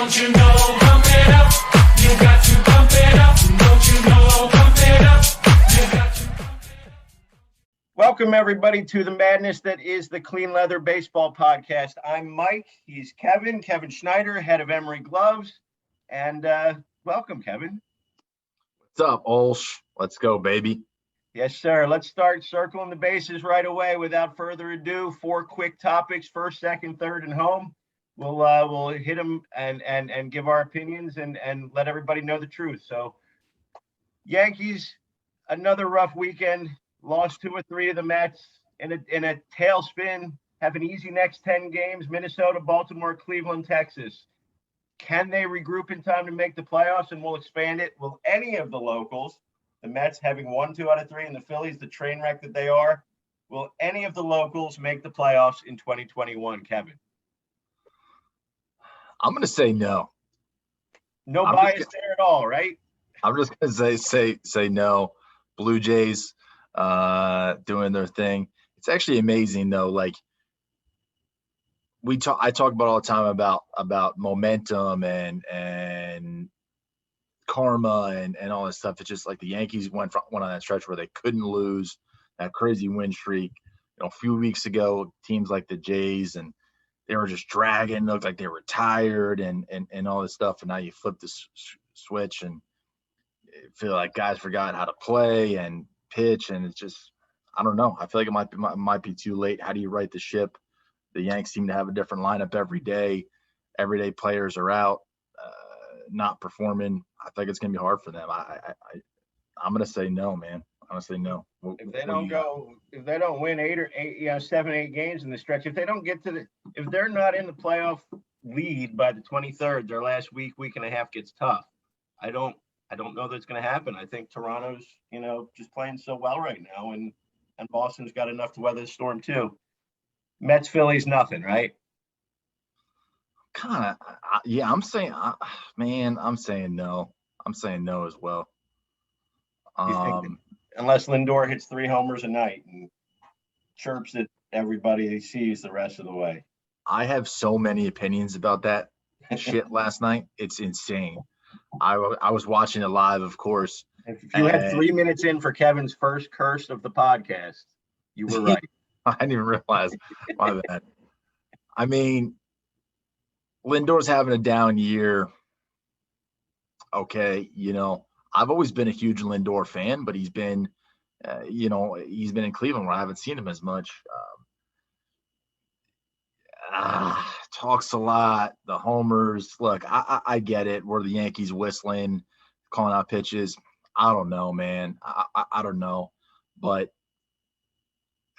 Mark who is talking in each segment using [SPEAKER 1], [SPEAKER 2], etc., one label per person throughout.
[SPEAKER 1] Don't you know, pump it up. You got to pump it up. Don't you know, pump it up. You got to pump it up.
[SPEAKER 2] Welcome, everybody, to the madness that is the Clean Leather Baseball Podcast. I'm Mike. He's Kevin Schneider, head of Emery Gloves. And welcome, Kevin.
[SPEAKER 3] What's up, Olsh? Let's go, baby.
[SPEAKER 2] Yes, sir. Let's start circling the bases right away. Without further ado, 4 quick topics: first, second, third, and home. We'll hit them and give our opinions and let everybody know the truth. So, Yankees, another rough weekend. Lost 2 or 3 of the Mets in a tailspin. Have an easy next 10 games: Minnesota, Baltimore, Cleveland, Texas. Can they regroup in time to make the playoffs? And we'll expand it. Will any of the locals, the Mets having won 2 out of 3, and the Phillies, the train wreck that they are, will any of the locals make the playoffs in 2021, Kevin?
[SPEAKER 3] I'm going to say no.
[SPEAKER 2] No bias there at all, right?
[SPEAKER 3] I'm just going to say no. Blue Jays doing their thing. It's actually amazing, though. Like, I talk about all the time about momentum and karma and all this stuff. It's just like the Yankees went on that stretch where they couldn't lose, that crazy win streak. A few weeks ago, teams like the Jays, and they were just dragging, looked like they were tired and all this stuff. And now you flip the switch and feel like guys forgot how to play and pitch. And it's just, I don't know. I feel like it might be too late. How do you right the ship? The Yanks seem to have a different lineup every day. Everyday players are out, not performing. I think it's going to be hard for them. I'm going to say no, man. I'm going to say no.
[SPEAKER 2] If they don't win 7, 8 games in the stretch, if they're not in the playoff lead by the 23rd, their last week and a half gets tough. I don't know that's going to happen. I think Toronto's, just playing so well right now, and Boston's got enough to weather the storm too. Mets, Phillies, nothing, right?
[SPEAKER 3] Kind of, yeah. I'm saying no. I'm saying no as well.
[SPEAKER 2] Unless Lindor hits 3 homers a night and chirps at everybody he sees the rest of the way.
[SPEAKER 3] I have so many opinions about that shit last night. It's insane. I was watching it live, of course.
[SPEAKER 2] If you had 3 minutes in for Kevin's first curse of the podcast, you were right.
[SPEAKER 3] I didn't even realize. My bad. I mean, Lindor's having a down year. Okay, I've always been a huge Lindor fan, but he's been, he's been in Cleveland where I haven't seen him as much. Talks a lot, the homers. Look, I get it. We're the Yankees whistling, calling out pitches. I don't know, man. I don't know. But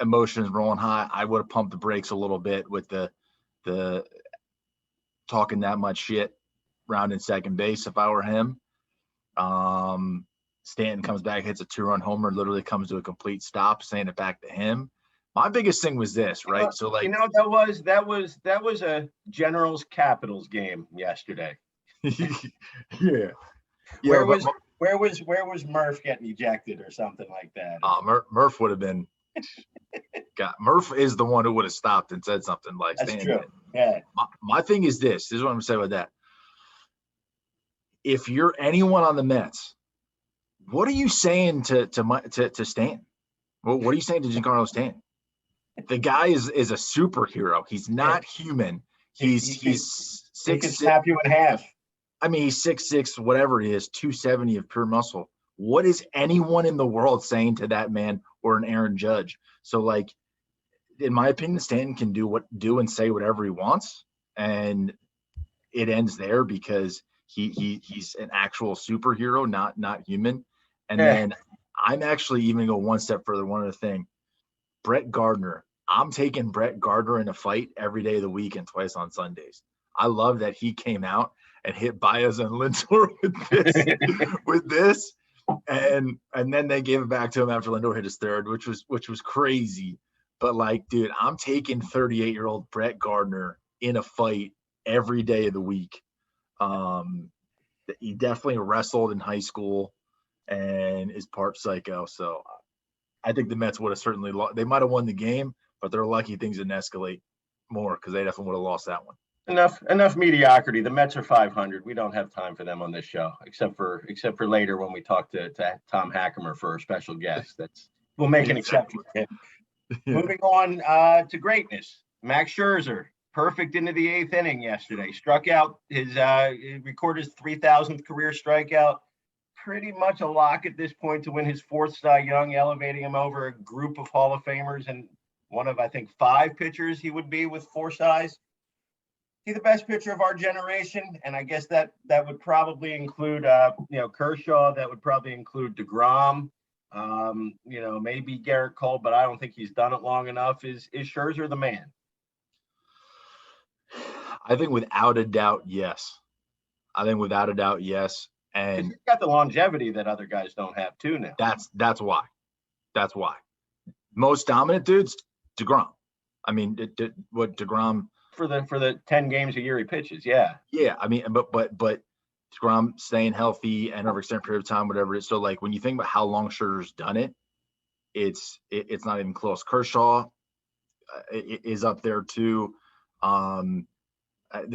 [SPEAKER 3] emotions rolling high. I would have pumped the brakes a little bit with the talking that much shit rounding second base if I were him. Stanton comes back, hits a 2-run homer, literally comes to a complete stop, saying it back to him. My biggest thing was this, right? So like,
[SPEAKER 2] that was a Generals Capitals game yesterday.
[SPEAKER 3] Yeah.
[SPEAKER 2] Where was Murph getting ejected or something like that?
[SPEAKER 3] Murph would have been. Murph is the one who would have stopped and said something like
[SPEAKER 2] that's
[SPEAKER 3] Stanton
[SPEAKER 2] true.
[SPEAKER 3] did.
[SPEAKER 2] Yeah.
[SPEAKER 3] My thing is this. This is what I'm going to say with that. If you're anyone on the Mets, what are you saying to Stanton? What are you saying to Giancarlo Stanton? The guy is a superhero. He's not human. He's 6'6".
[SPEAKER 2] He can snap you in half.
[SPEAKER 3] I mean, he's 6'6", whatever he is, 270 of pure muscle. What is anyone in the world saying to that man or an Aaron Judge? So, like, in my opinion, Stanton can do and say whatever he wants, and it ends there because he's an actual superhero, not human. And then I'm actually even go one step further. One other thing, Brett Gardner. I'm taking Brett Gardner in a fight every day of the week and twice on Sundays. I love that he came out and hit Baez and Lindor with this. And then they gave it back to him after Lindor hit his third, which was crazy. But like, dude, I'm taking 38-year-old Brett Gardner in a fight every day of the week. He definitely wrestled in high school and is part psycho. So I think the Mets would have certainly they might have won the game, but they're lucky things didn't escalate more because they definitely would have lost that one.
[SPEAKER 2] Enough mediocrity. The Mets are 500. We don't have time for them on this show, except for later when we talk to Tom Hackimer for a special guest. We'll make an exception for him.
[SPEAKER 3] Yeah.
[SPEAKER 2] Moving on to greatness. Max Scherzer, perfect into the 8th inning yesterday. Struck out he recorded his 3,000th career strikeout. Pretty much a lock at this point to win his 4th Cy Young, elevating him over a group of Hall of Famers and one of, I think, 5 pitchers he would be with 4 Cys. He's the best pitcher of our generation, and I guess that would probably include Kershaw. That would probably include DeGrom. Maybe Garrett Cole, but I don't think he's done it long enough. Is Scherzer the man?
[SPEAKER 3] I think without a doubt, yes. And
[SPEAKER 2] He's got the longevity that other guys don't have too now.
[SPEAKER 3] That's why. Most dominant dudes, DeGrom. I mean, what DeGrom
[SPEAKER 2] for the 10 games a year he pitches, yeah.
[SPEAKER 3] Yeah, I mean, but DeGrom staying healthy and over extended period of time, whatever it is. So like when you think about how long Scherzer's done it, it's not even close. Kershaw is up there too. The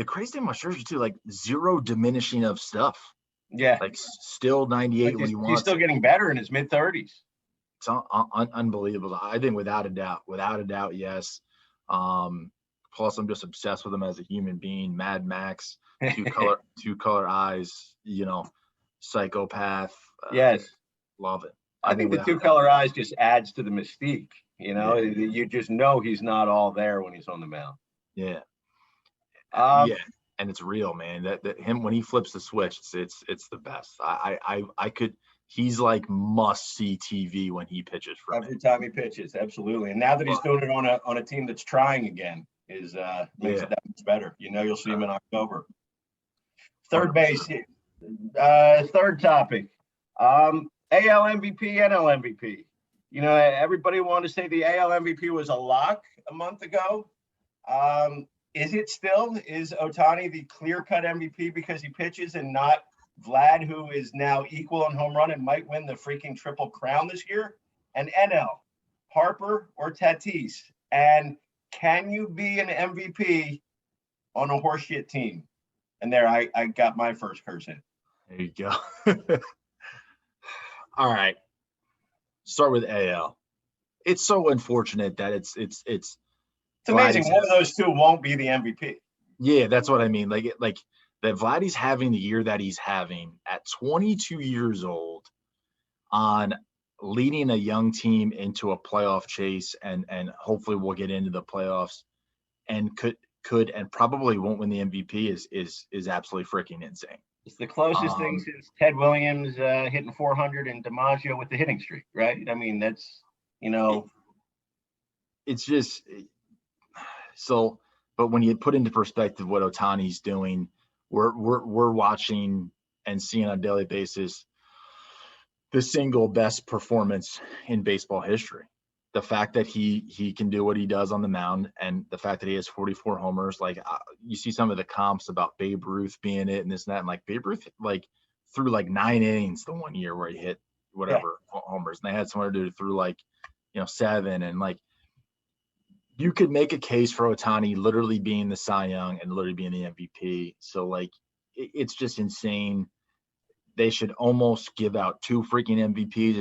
[SPEAKER 3] crazy thing about Scherzer too, like zero diminishing of stuff.
[SPEAKER 2] Yeah,
[SPEAKER 3] like still 98 when he wants.
[SPEAKER 2] He's still getting better in his mid-30s.
[SPEAKER 3] It's unbelievable. I think without a doubt, yes. Plus, I'm just obsessed with him as a human being. Mad Max, two color eyes, psychopath.
[SPEAKER 2] Yes,
[SPEAKER 3] love it.
[SPEAKER 2] I think the 2 color eyes just adds to the mystique. You just know he's not all there when he's on the mound.
[SPEAKER 3] Yeah. And it's real, man. That him when he flips the switch, it's the best. I could. He's like must see TV when he pitches for
[SPEAKER 2] every time he pitches. Absolutely. And now that he's doing it on a team that's trying again, makes it that much better. You'll see him in October. Third base. Third topic. AL MVP, NL MVP. Everybody wanted to say the AL MVP was a lock a month ago. Is it still? Is Ohtani the clear-cut MVP because he pitches and not Vlad, who is now equal in home run and might win the freaking Triple Crown this year? And NL, Harper or Tatis? And can you be an MVP on a horseshit team? And there, I got my first curse in.
[SPEAKER 3] There you go. All right. Start with AL. It's so unfortunate that it's
[SPEAKER 2] amazing one of those two won't be the MVP.
[SPEAKER 3] Yeah, that's what I mean. Like that Vladdy's having the year that he's having at 22 years old on leading a young team into a playoff chase and hopefully we'll get into the playoffs and could and probably won't win the MVP is absolutely freaking insane.
[SPEAKER 2] It's the closest thing since Ted Williams hitting 400 and DiMaggio with the hitting streak, right? I mean, that's,
[SPEAKER 3] it's just so, but when you put into perspective what Ohtani's doing, we're watching and seeing on a daily basis the single best performance in baseball history. The fact that he can do what he does on the mound and the fact that he has 44 homers, you see some of the comps about Babe Ruth being it and this and that. And like Babe Ruth, threw 9 innings the one year where he hit whatever homers. And they had someone to do through 7 and you could make a case for Ohtani literally being the Cy Young and literally being the MVP. So it's just insane. They should almost give out 2 freaking MVPs.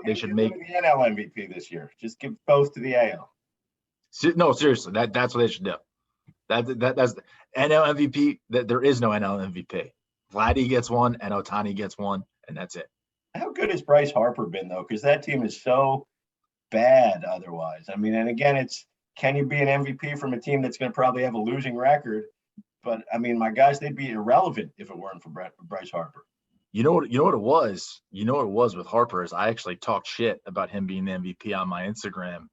[SPEAKER 3] They should make
[SPEAKER 2] the NL MVP this year. Just give both to the AL.
[SPEAKER 3] No, seriously, that's what they should do. That's the NL MVP. That there is no NL MVP. Vladdy gets one and Ohtani gets one, and that's it.
[SPEAKER 2] How good has Bryce Harper been though? Because that team is so bad otherwise. I mean, and again, it's can you be an MVP from a team that's going to probably have a losing record? But I mean, my guys, they'd be irrelevant if it weren't for Bryce Harper.
[SPEAKER 3] You know what it was? You know what it was with Harper is I actually talked shit about him being the MVP on my Instagram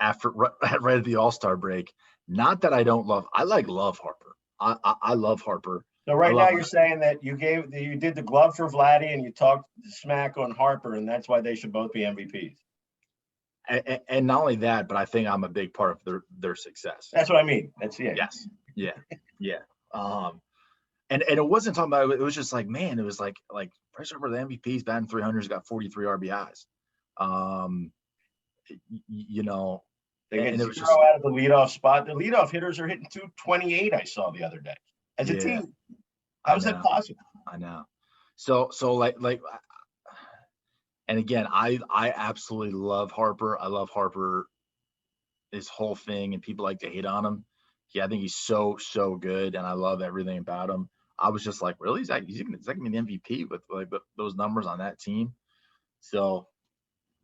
[SPEAKER 3] after right at the All-Star break. Not that I don't love Harper. I love Harper.
[SPEAKER 2] So right now you're saying that you did the glove for Vladdy and you talked smack on Harper, and that's why they should both be MVPs.
[SPEAKER 3] And not only that, but I think I'm a big part of their success.
[SPEAKER 2] That's what I mean. That's
[SPEAKER 3] Yes. Yeah. And it wasn't talking about it was just man, it was like Bryce Harper, the MVP's batting 300, he's got 43 RBIs.
[SPEAKER 2] They get
[SPEAKER 3] And it
[SPEAKER 2] zero
[SPEAKER 3] was just,
[SPEAKER 2] out of the leadoff spot. The leadoff hitters are hitting 228. I saw the other day as a
[SPEAKER 3] yeah,
[SPEAKER 2] team.
[SPEAKER 3] I
[SPEAKER 2] How is that
[SPEAKER 3] know,
[SPEAKER 2] possible?
[SPEAKER 3] I know. So like, and again, I absolutely love Harper. I love Harper, his whole thing, and people like to hate on him. Yeah, I think he's so good, and I love everything about him. I was just like, really? He's gonna be the MVP with like those numbers on that team. So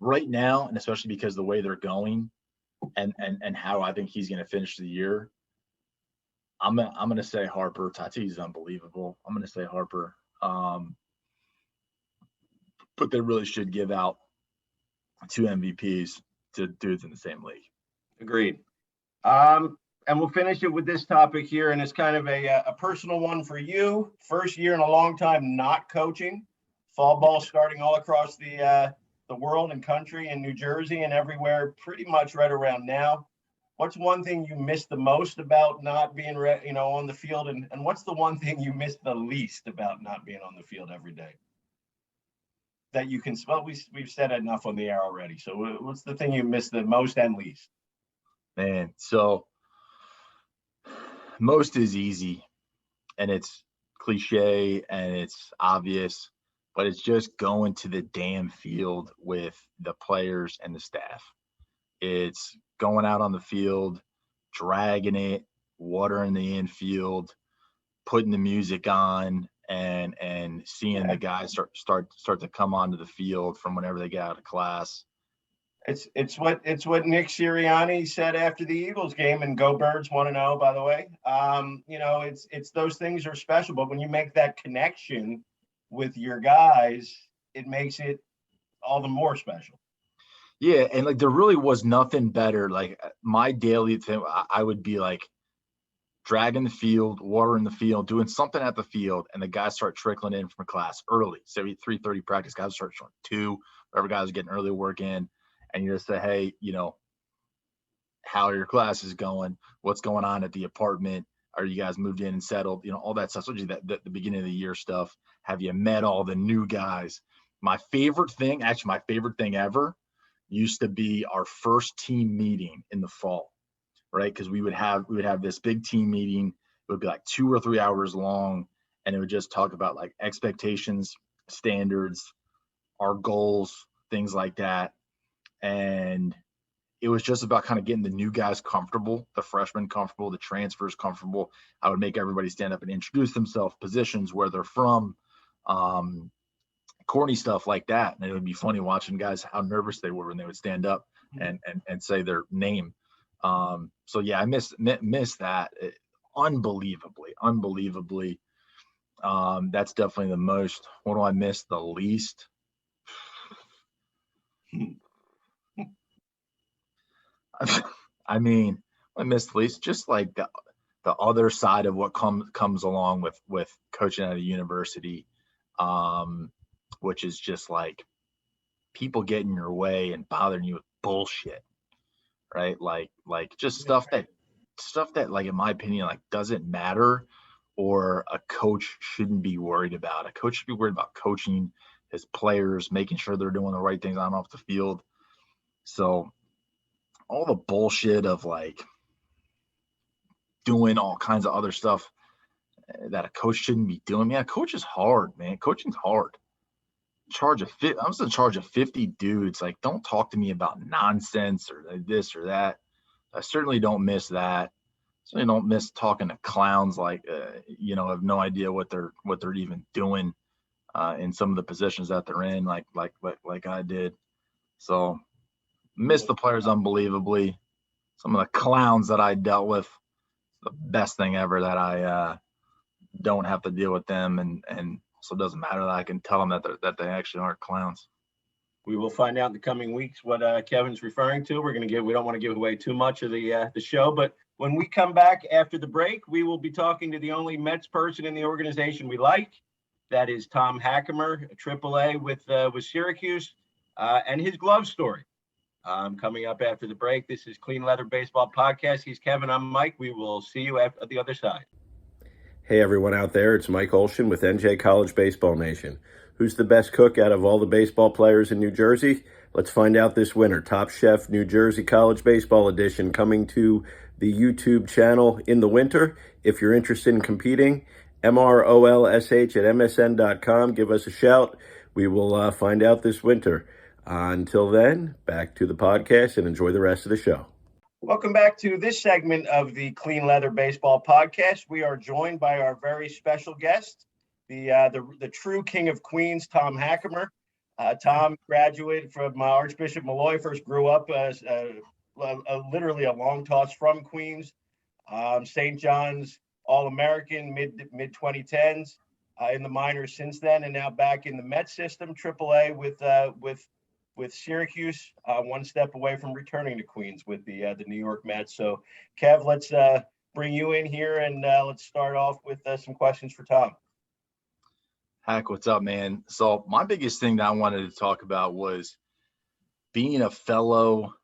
[SPEAKER 3] right now, and especially because the way they're going, and how I think he's gonna finish the year, I'm gonna say Harper. Tatis unbelievable. I'm gonna say Harper. But they really should give out 2 MVPs to dudes in the same league.
[SPEAKER 2] Agreed. And we'll finish it with this topic here, and it's kind of a personal one for you. First year in a long time not coaching. Fall ball starting all across the world and country in New Jersey and everywhere, pretty much right around now. What's one thing you miss the most about not being, on the field, and what's the one thing you miss the least about not being on the field every day? That you can, well, we've said enough on the air already. So what's the thing you miss the most and least?
[SPEAKER 3] Man, so most is easy, and it's cliche and it's obvious, but it's just going to the damn field with the players and the staff. It's going out on the field, dragging it, watering the infield, putting the music on, and seeing the guys start to come onto the field from whenever they get out of class.
[SPEAKER 2] It's what Nick Sirianni said after the Eagles game, and go Birds 1-0, by the way. It's those things are special, but when you make that connection with your guys, it makes it all the more special.
[SPEAKER 3] Yeah, and like there really was nothing better. Like my daily thing, I would be like dragging the field, watering the field, doing something at the field, and the guys start trickling in from class early. So 3:30 practice, guys start showing 2, whatever guys are getting early work in. And you just say, hey, how are your classes going? What's going on at the apartment? Are you guys moved in and settled? All that stuff. So the beginning of the year stuff. Have you met all the new guys? My favorite thing ever used to be our first team meeting in the fall, right? Because we would have this big team meeting. It would be like 2 or 3 hours long, and it would just talk about like expectations, standards, our goals, things like that. And it was just about kind of getting the new guys comfortable, the freshmen comfortable, the transfers comfortable. I would make everybody stand up and introduce themselves, positions, where they're from, corny stuff like that. And it would be funny watching guys how nervous they were when they would stand up and say their name. So yeah, I miss that unbelievably. That's definitely the most. What do I miss the least? I mean, I miss the least just like the other side of what comes along with coaching at a university, which is just like people getting in your way and bothering you with bullshit, right? Like just stuff that like in my opinion like doesn't matter, or a coach shouldn't be worried about. A coach should be worried about coaching his players, making sure they're doing the right things on and off the field. So all the bullshit of like doing all kinds of other stuff that a coach shouldn't be doing. Man, a coach is hard, man. Coaching's hard. I was in charge of 50 dudes. Like, don't talk to me about nonsense or this or that. I certainly don't miss that. Certainly don't miss talking to clowns like, have no idea what they're even doing in some of the positions that they're in, like I did. So miss the players unbelievably. Some of the clowns that I dealt with, the best thing ever that I don't have to deal with them, and so it doesn't matter that I can tell them that they actually aren't clowns.
[SPEAKER 2] We will find out in the coming weeks what Kevin's referring to. We don't want to give away too much of the show, but when we come back after the break, we will be talking to the only Mets person in the organization we like. That is Tom Hackimer, AAA with Syracuse, and his glove story. Coming up after the break. This is Clean Leather Baseball Podcast. He's Kevin. I'm Mike. We will see you at the other side.
[SPEAKER 4] Hey everyone out there, it's Mike Olshin with NJ College Baseball Nation. Who's the best cook out of all the baseball players in New Jersey? Let's find out this winter. Top Chef New Jersey College Baseball Edition coming to the YouTube channel in the winter. If you're interested in competing, MROLSH@MSN.com. Give us a shout. We will find out this winter. Until then, back to the podcast and enjoy the rest of the show.
[SPEAKER 2] Welcome back to this segment of the Clean Leather Baseball Podcast. We are joined by our very special guest, the true King of Queens, Tom Hackimer. Tom graduated from Archbishop Malloy, first grew up as literally a long toss from Queens, St. John's All-American mid 2010s, in the minors since then, and now back in the Met system, AAA with Syracuse, one step away from returning to Queens with the New York Mets. So, Kev, let's bring you in here and let's start off with some questions for Tom.
[SPEAKER 3] Hack, what's up, man? So my biggest thing that I wanted to talk about was being a fellow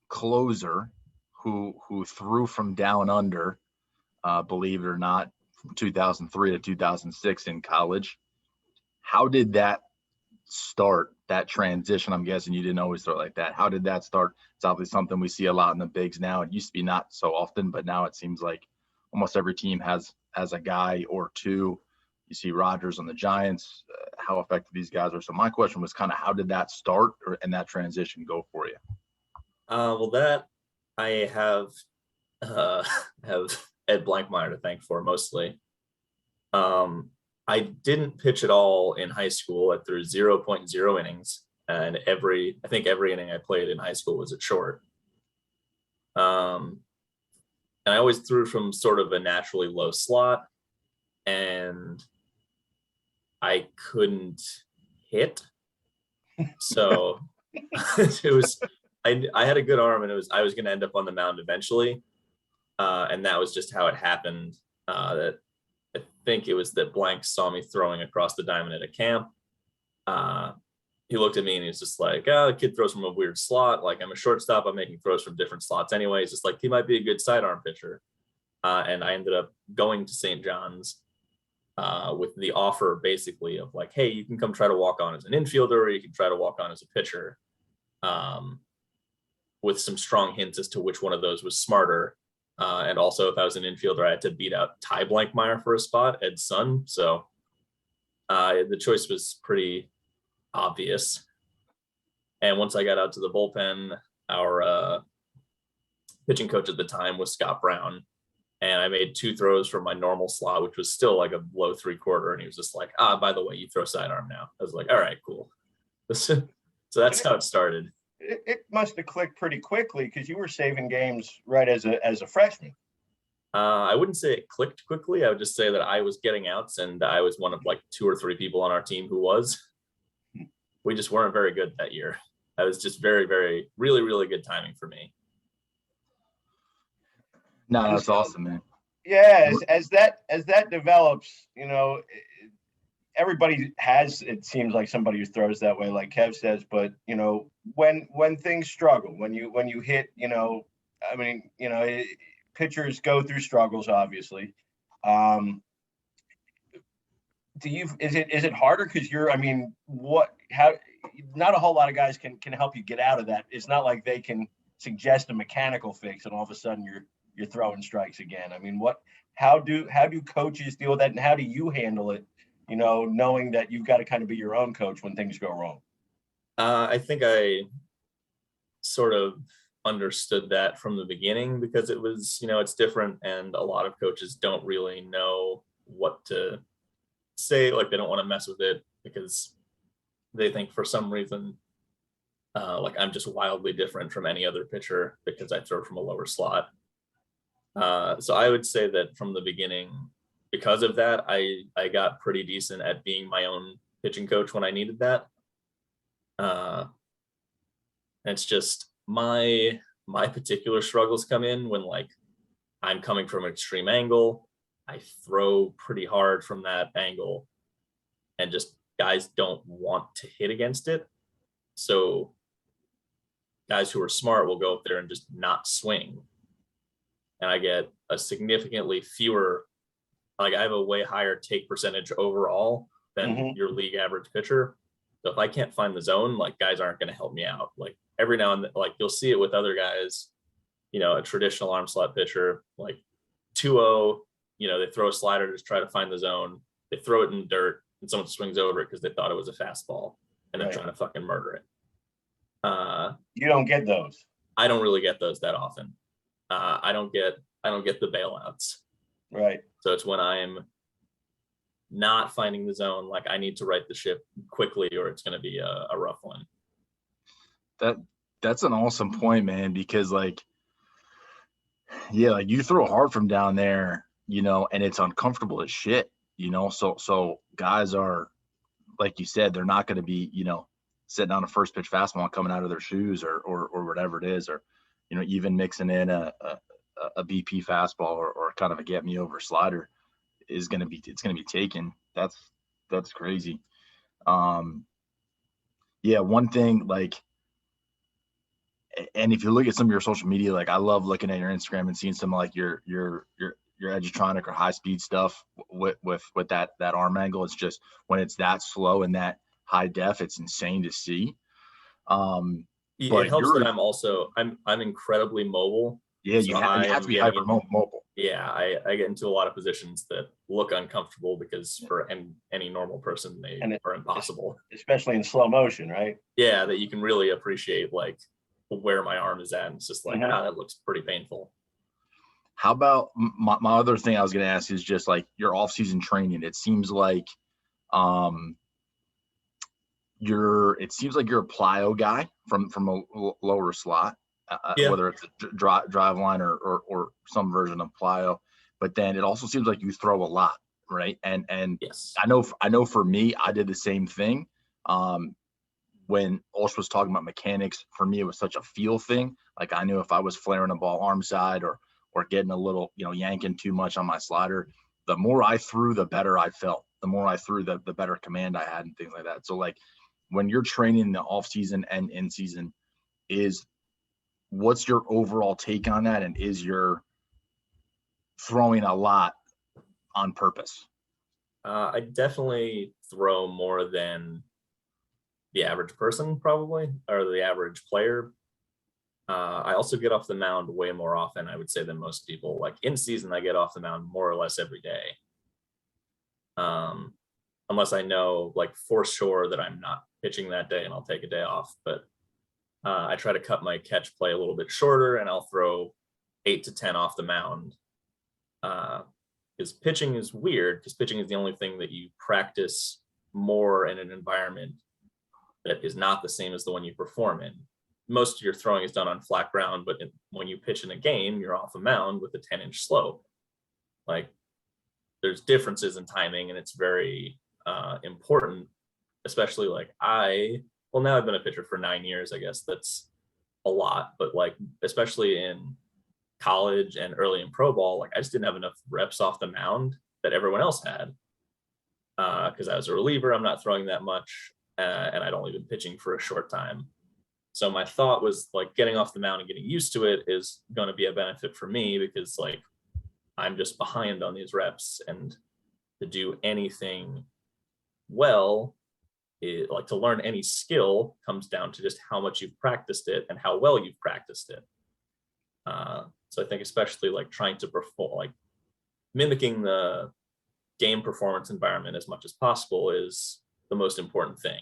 [SPEAKER 3] closer who threw from down under, believe it or not, from 2003 to 2006 in college. How did that start, that transition? I'm guessing you didn't always throw like that. How did that start? It's obviously something we see a lot in the bigs now. It used to be not so often, but now it seems like almost every team has a guy or two. You see Rodgers on the Giants, how effective these guys are. So my question was kind of how did that start and that transition go for you?
[SPEAKER 5] Well, that I have Ed Blankmeyer to thank for mostly. I didn't pitch at all in high school. I threw 0.0 innings, and I think every inning I played in high school was at short. And I always threw from sort of a naturally low slot, and I couldn't hit. So it was, I had a good arm, and I was going to end up on the mound eventually. And that was just how it happened. That I think it was that Blank saw me throwing across the diamond at a camp. He looked at me and he was just like, the kid throws from a weird slot. Like, I'm a shortstop. I'm making throws from different slots anyway. He's just like, he might be a good sidearm pitcher. And I ended up going to St. John's with the offer basically of like, hey, you can come try to walk on as an infielder, or you can try to walk on as a pitcher, with some strong hints as to which one of those was smarter. And also, if I was an infielder, I had to beat out Ty Blankmeyer for a spot, Ed's son. So the choice was pretty obvious. And once I got out to the bullpen, our pitching coach at the time was Scott Brown. And I made 2 throws from my normal slot, which was still like a low 3/4. And he was just like, by the way, you throw sidearm now. I was like, all right, cool. So that's how it started.
[SPEAKER 2] It must have clicked pretty quickly because you were saving games right as a freshman.
[SPEAKER 5] I wouldn't say it clicked quickly. I would just say that I was getting outs, and I was one of like 2 or 3 people on our team who was. We just weren't very good that year. That was just very, very, really, really good timing for me.
[SPEAKER 3] No, that's awesome, man.
[SPEAKER 2] Yeah, as that develops, everybody has, it seems like somebody who throws that way, like Kev says, but when things struggle, when you hit, pitchers go through struggles, obviously. Is it harder because not a whole lot of guys can help you get out of that. It's not like they can suggest a mechanical fix and all of a sudden you're throwing strikes again. I mean, how do coaches deal with that, and how do you handle it? Knowing that you've got to kind of be your own coach when things go wrong.
[SPEAKER 5] I think I sort of understood that from the beginning because it was, it's different, and a lot of coaches don't really know what to say. Like, they don't want to mess with it because they think for some reason, like I'm just wildly different from any other pitcher because I throw from a lower slot. So I would say that from the beginning, because of that, I got pretty decent at being my own pitching coach when I needed that. It's just my particular struggles come in when, like, I'm coming from an extreme angle. I throw pretty hard from that angle, and just guys don't want to hit against it. So guys who are smart will go up there and just not swing. And I get a significantly fewer, like I have a way higher take percentage overall than your league average pitcher. So if I can't find the zone, like guys aren't going to help me out. Like every now and then, like you'll see it with other guys, you know, a traditional arm slot pitcher, like 2-0, you know, they throw a slider to just try to find the zone. They throw it in the dirt and someone swings over it because they thought it was a fastball and they're
[SPEAKER 2] Right.
[SPEAKER 5] trying to fucking murder it.
[SPEAKER 2] You don't get those.
[SPEAKER 5] I don't really get those that often. I don't get the bailouts.
[SPEAKER 2] Right.
[SPEAKER 5] So it's when I'm not finding the zone, like I need to right the ship quickly or it's going to be a rough one.
[SPEAKER 3] That's an awesome point, man, because like, yeah, like you throw hard from down there, you know, and it's uncomfortable as shit, you know, so guys are, like you said, they're not going to be, you know, sitting on a first pitch fastball coming out of their shoes or whatever it is, or, you know, even mixing in a BP fastball or kind of a get me over slider it's going to be taken. That's crazy. Yeah. One thing, like, and if you look at some of your social media, like I love looking at your Instagram and seeing some like your Edutronic or high speed stuff with that arm angle. It's just when it's that slow and that high def, it's insane to see.
[SPEAKER 5] It helps that I'm incredibly mobile.
[SPEAKER 3] Yeah, you have to be hyper mobile.
[SPEAKER 5] Yeah, I get into a lot of positions that look uncomfortable because for any normal person they are impossible.
[SPEAKER 2] Especially in slow motion, right?
[SPEAKER 5] Yeah, that you can really appreciate like where my arm is at. And it's just like, that looks pretty painful.
[SPEAKER 3] How about my other thing I was going to ask is just like your off-season training. It seems like you're a plyo guy from a lower slot, whether it's a drive line or some version of plyo. But then it also seems like you throw a lot, right? And
[SPEAKER 5] yes.
[SPEAKER 3] I know for me, I did the same thing. When Olsh was talking about mechanics, for me, it was such a feel thing. Like I knew if I was flaring a ball arm side or getting a little, you know, yanking too much on my slider, the more I threw, the better I felt. The more I threw, the better command I had and things like that. So like when you're training the off season and in season, what's your overall take on that? And is you're throwing a lot on purpose?
[SPEAKER 5] I definitely throw more than the average person probably, or the average player. I also get off the mound way more often, I would say, than most people. Like in season, I get off the mound more or less every day. Unless I know like for sure that I'm not pitching that day and I'll take a day off. But I try to cut my catch play a little bit shorter and I'll throw 8 to 10 off the mound. Because pitching is weird, because pitching is the only thing that you practice more in an environment that is not the same as the one you perform in. Most of your throwing is done on flat ground, but when you pitch in a game, you're off a mound with a 10-inch slope. Like there's differences in timing and it's very important, especially like now I've been a pitcher for 9 years, I guess that's a lot, but like, especially in college and early in pro ball, like I just didn't have enough reps off the mound that everyone else had. Because I was a reliever, I'm not throwing that much. And I'd only been pitching for a short time. So my thought was like getting off the mound and getting used to it is going to be a benefit for me because like I'm just behind on these reps, and to do anything well, like to learn any skill comes down to just how much you've practiced it and how well you've practiced it. So I think especially like trying to perform, like mimicking the game performance environment as much as possible is the most important thing.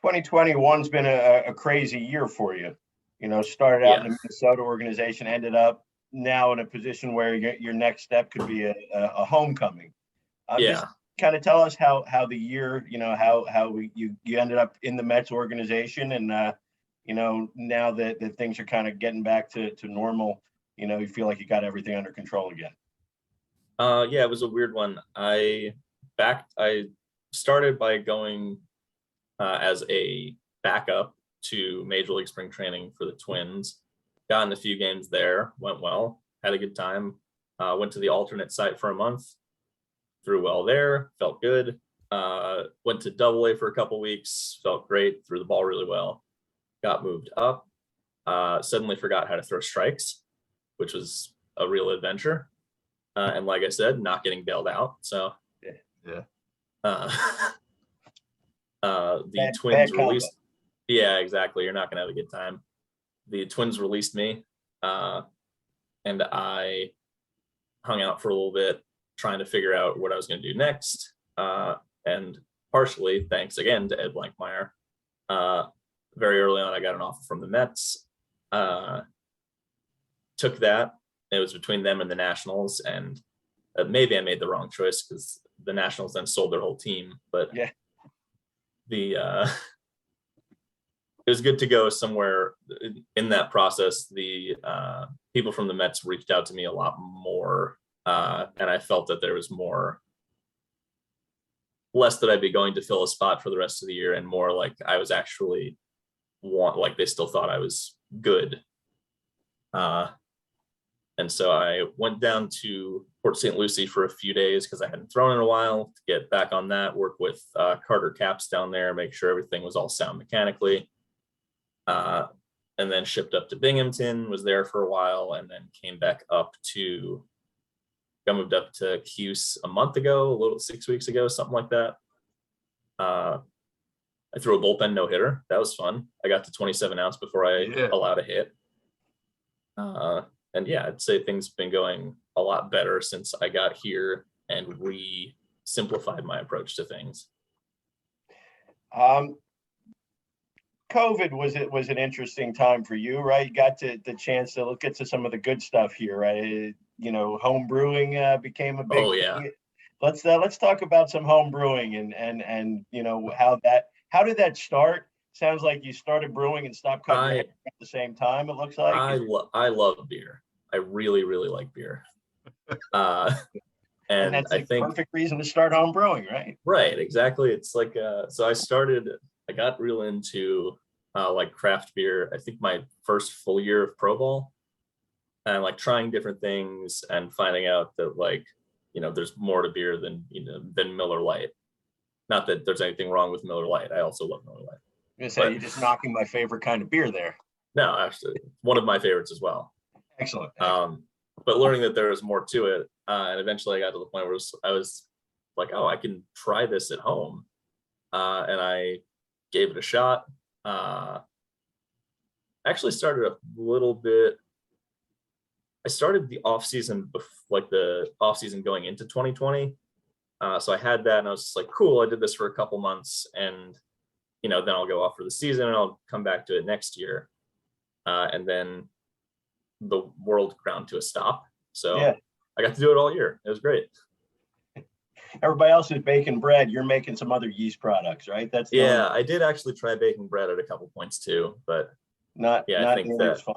[SPEAKER 2] 2021's been a crazy year for you. You know, started out in the Minnesota organization, ended up now in a position where your next step could be a homecoming. Just kind of tell us how the year, you know, how you ended up in the Mets organization, and you know, now that things are kind of getting back to normal, you know, you feel like you got everything under control again.
[SPEAKER 5] Yeah, it was a weird one. I started by going as a backup to Major League Spring Training for the Twins. Got in a few games there, went well, had a good time. Went to the alternate site for a month, threw well there, felt good. Went to Double-A for a couple weeks, felt great, threw the ball really well. Got moved up, suddenly forgot how to throw strikes, which was a real adventure. And like I said, not getting bailed out. So
[SPEAKER 2] Bad
[SPEAKER 5] Twins
[SPEAKER 2] combo.
[SPEAKER 5] released. Yeah, exactly. You're not gonna have a good time. The Twins released me, and I hung out for a little bit, trying to figure out what I was gonna do next. And partially thanks again to Ed Blankmeyer. Very early on, I got an offer from the Mets. Took that. It was between them and the Nationals, and maybe I made the wrong choice because the Nationals then sold their whole team. But
[SPEAKER 2] Yeah.
[SPEAKER 5] it was good to go somewhere in that process. The people from the Mets reached out to me a lot more, and I felt that there was less that I'd be going to fill a spot for the rest of the year, and more like I was actually like they still thought I was good. And so I went down to Port St. Lucie for a few days because I hadn't thrown in a while, to get back on that, work with Carter Caps down there, make sure everything was all sound mechanically. And then shipped up to Binghamton, was there for a while, and then came back up to, I moved up to Cuse a month ago, 6 weeks ago, something like that. I threw a bullpen no-hitter. That was fun. I got to 27 outs before I allowed a hit. And yeah, I'd say things have been going a lot better since I got here and simplified my approach to things.
[SPEAKER 2] COVID was an interesting time for you, right? You got the chance to look at some of the good stuff here, right? You know, home brewing became a big thing. Let's talk about some home brewing and you know how did that start? Sounds like you started brewing and stopped cutting at the same time, it looks like.
[SPEAKER 5] I love beer. I really, really like beer. And
[SPEAKER 2] that's
[SPEAKER 5] I think
[SPEAKER 2] perfect reason to start home brewing, right?
[SPEAKER 5] Right, exactly. It's like so I got real into like craft beer, I think my first full year of pro ball, and like trying different things and finding out that, like, you know, there's more to beer than Miller Lite. Not that there's anything wrong with Miller Lite. I also love Miller Lite.
[SPEAKER 2] You're saying you're just knocking my favorite kind of beer there.
[SPEAKER 5] No, actually, one of my favorites as well.
[SPEAKER 2] Excellent.
[SPEAKER 5] But learning that there was more to it, and eventually I got to the point where I was like, oh, I can try this at home, and I gave it a shot. Actually started a little bit. I started the off season, like the off season going into 2020. So I had that, and I was just like, cool. I did this for a couple months, and then I'll go off for the season, and I'll come back to it next year. And then the world ground to a stop. So yeah. I got to do it all year. It was great.
[SPEAKER 2] Everybody else is baking bread. You're making some other yeast products, right?
[SPEAKER 5] I did actually try baking bread at a couple points too, but I think that fun.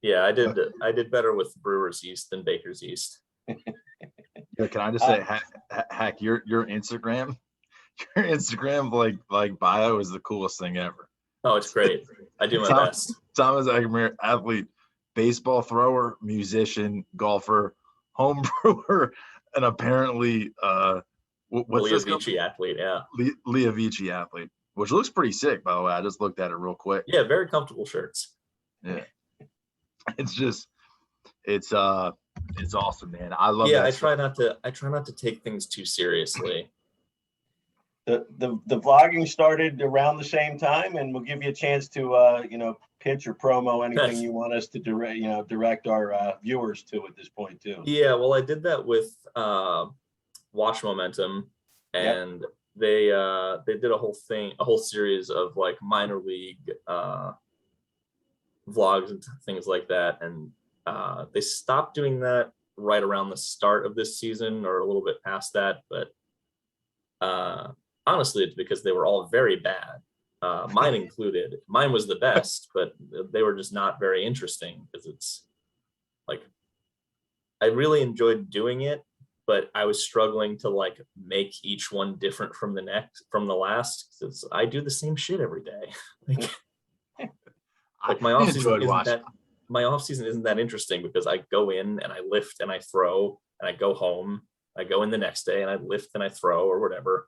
[SPEAKER 5] Yeah, I did better with brewer's yeast than baker's yeast.
[SPEAKER 3] Yeah, can I just say, Hack, your Instagram like bio is the coolest thing ever.
[SPEAKER 5] Oh, it's great. I do my best.
[SPEAKER 3] Tom Hackimer, athlete, baseball thrower, musician, golfer, home brewer, and apparently what's this
[SPEAKER 5] Vici athlete, yeah.
[SPEAKER 3] Leah Vici athlete, which looks pretty sick, by the way. I just looked at it real quick.
[SPEAKER 5] Yeah, very comfortable shirts.
[SPEAKER 3] Yeah. It's awesome, man. I love
[SPEAKER 5] I try not to take things too seriously.
[SPEAKER 2] The vlogging started around the same time, and we'll give you a chance to pitch or promo anything you want us to direct our viewers to at this point too.
[SPEAKER 5] Yeah, well, I did that with Watch Momentum, and they did a whole series of like minor league vlogs and things like that, and they stopped doing that right around the start of this season or a little bit past that, but honestly, it's because they were all very bad, mine included. Mine was the best, but they were just not very interesting because it's like, I really enjoyed doing it, but I was struggling to like make each one different from the last, because I do the same shit every day. Like my off season isn't that interesting because I go in and I lift and I throw and I go home. I go in the next day and I lift and I throw or whatever.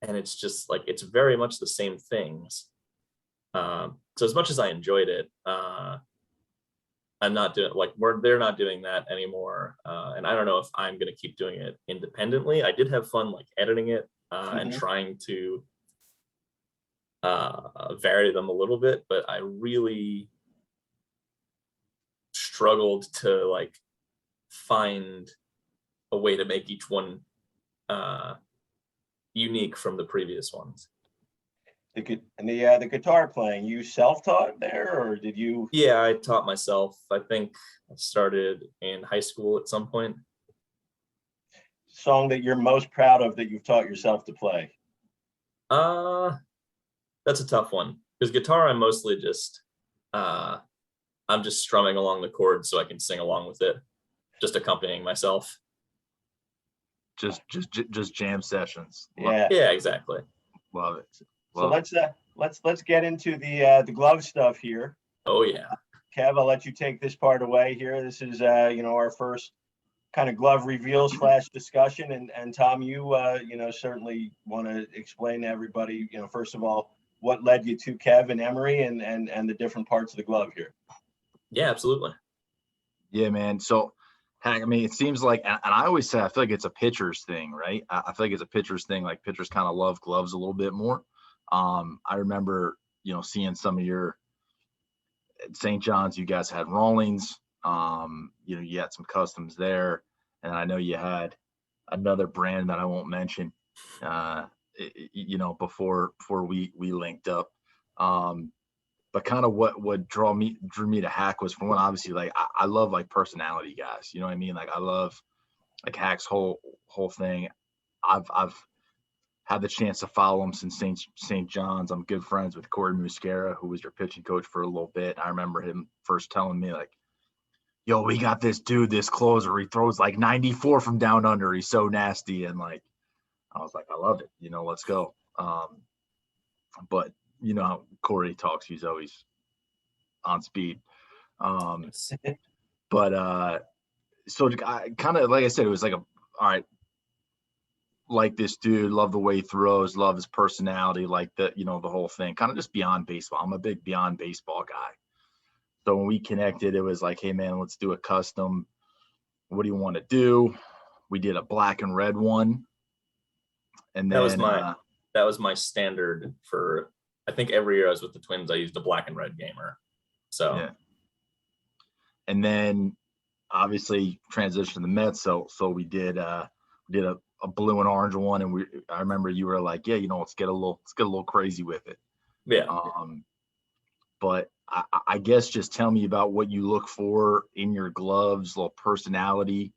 [SPEAKER 5] And it's just like, it's very much the same things. So as much as I enjoyed it, I'm not doing they're not doing that anymore. And I don't know if I'm going to keep doing it independently. I did have fun like editing it and trying to vary them a little bit, but I really struggled to like find a way to make each one unique from the previous ones.
[SPEAKER 2] The guitar playing, you self-taught there, or did you?
[SPEAKER 5] Yeah, I taught myself. I think I started in high school at some point.
[SPEAKER 2] Song that you're most proud of that you've taught yourself to play?
[SPEAKER 5] That's a tough one because guitar, I'm mostly just I'm just strumming along the chords so I can sing along with it, just accompanying myself.
[SPEAKER 3] Just jam sessions.
[SPEAKER 2] Yeah.
[SPEAKER 5] Yeah, exactly.
[SPEAKER 3] Love it.
[SPEAKER 2] So
[SPEAKER 3] Love it.
[SPEAKER 2] let's get into the glove stuff here.
[SPEAKER 5] Oh yeah.
[SPEAKER 2] Kev, I'll let you take this part away here. This is our first kind of glove reveal / discussion. And Tom, you certainly want to explain to everybody, first of all, what led you to Kev and Emery and the different parts of the glove here.
[SPEAKER 5] Yeah, absolutely.
[SPEAKER 3] Yeah, man. So, I mean, it seems like, and I always say, I feel like it's a pitcher's thing, right? I feel like it's a pitcher's thing. Like pitchers kind of love gloves a little bit more. I remember, seeing some of your at St. John's, you guys had Rawlings, you had some customs there. And I know you had another brand that I won't mention, before we linked up. But kind of what drew me to Hack was, for one, obviously, like I love like personality guys. You know what I mean? Like I love like Hack's whole thing. I've had the chance to follow him since St. John's. I'm good friends with Corey Muscara, who was your pitching coach for a little bit. I remember him first telling me like, "Yo, we got this dude, this closer. He throws like 94 from down under. He's so nasty." And like, I was like, I love it. Let's go. But how Corey talks, he's always on speed. But so I kind of, like I said, it was like all right, like this dude, love the way he throws, love his personality, like the whole thing, kind of just beyond baseball. I'm a big beyond baseball guy. So when we connected, it was like, hey man, let's do a custom. What do you want to do? We did a black and red one. And then
[SPEAKER 5] that was my standard for, I think every year I was with the Twins, I used a black and red gamer. So,
[SPEAKER 3] yeah. And then obviously transitioned to the Mets. So we did a blue and orange one. And I remember you were like, yeah, let's get a little crazy with it.
[SPEAKER 5] Yeah.
[SPEAKER 3] But I guess just tell me about what you look for in your gloves, little personality,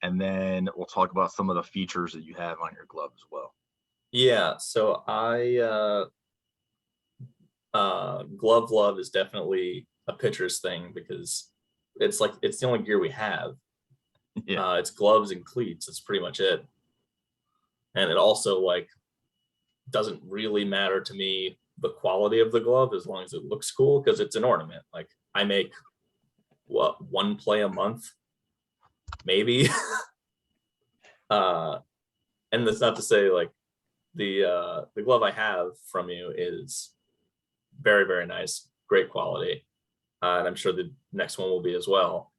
[SPEAKER 3] and then we'll talk about some of the features that you have on your glove as well.
[SPEAKER 5] Yeah. So glove love is definitely a pitcher's thing because it's the only gear we have.
[SPEAKER 3] Yeah.
[SPEAKER 5] It's gloves and cleats. That's pretty much it. And it also doesn't really matter to me the quality of the glove as long as it looks cool, because it's an ornament. Like I make one play a month, maybe. And that's not to say the glove I have from you is very, very nice, great quality. And I'm sure the next one will be as well.